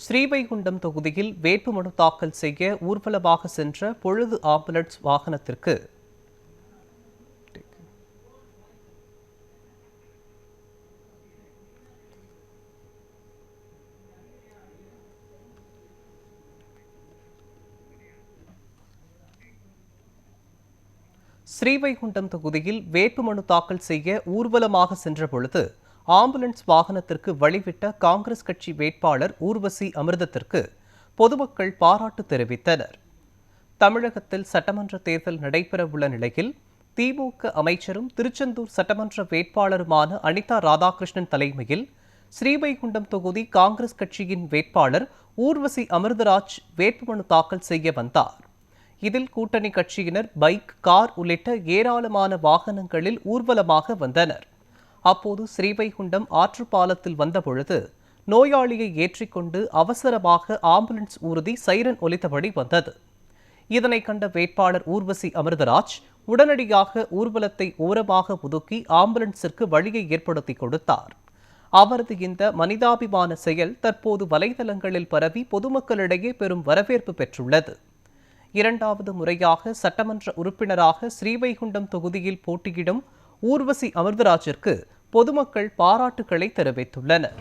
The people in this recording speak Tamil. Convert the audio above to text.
ஸ்ரீவைகுண்டம் தொகுதியில் வேட்புமனு தாக்கல் செய்ய ஊர்வலமாக சென்ற பொழுது ஆம்புலன்ஸ் வாகனத்திற்கு ஸ்ரீவைகுண்டம் தொகுதியில் வேட்புமனு தாக்கல் செய்ய ஊர்வலமாக சென்ற பொழுது ஆம்புலன்ஸ் வாகனத்திற்கு வழிவிட்ட காங்கிரஸ் கட்சி வேட்பாளர் ஊர்வசி அமிர்தத்திற்கு பொதுமக்கள் பாராட்டு தெரிவித்தனர். தமிழகத்தில் சட்டமன்ற தேர்தல் நடைபெறவுள்ள நிலையில் திமுக அமைச்சரும் திருச்செந்தூர் சட்டமன்ற வேட்பாளருமான அனிதா ராதாகிருஷ்ணன் தலைமையில் ஸ்ரீவைகுண்டம் தொகுதி காங்கிரஸ் கட்சியின் வேட்பாளர் ஊர்வசி அமிர்தராஜ் வேட்புமனு தாக்கல் செய்ய வந்தார். இதில் கூட்டணி கட்சியினர் பைக், கார் உள்ளிட்ட ஏராளமான வாகனங்களில் ஊர்வலமாக வந்தனர். அப்போது ஸ்ரீவைகுண்டம் ஆற்றுப்பாலத்தில் வந்தபொழுது நோயாளியை ஏற்றிக்கொண்டு அவசரமாக ஆம்புலன்ஸ் ஊர்தி சைரன் ஒலித்தபடி வந்தது. இதனை கண்ட வேட்பாளர் ஊர்வசி அமிர்தராஜ் உடனடியாக ஊர்வலத்தை ஓரமாக ஒதுக்கி ஆம்புலன்ஸிற்கு வழியை ஏற்படுத்தி கொடுத்தார். அவரது இந்த மனிதாபிமான செயல் தற்போது வலைதளங்களில் பரவி பொதுமக்களிடையே பெரும் வரவேற்பு பெற்றுள்ளது. இரண்டாவது முறையாக சட்டமன்ற உறுப்பினராக ஸ்ரீவைகுண்டம் தொகுதியில் போட்டியிடும் ஊர்வசி அமிர்தராஜிற்கு பொதுமக்கள் பாராட்டுக்களை தெரிவித்துள்ளனர்.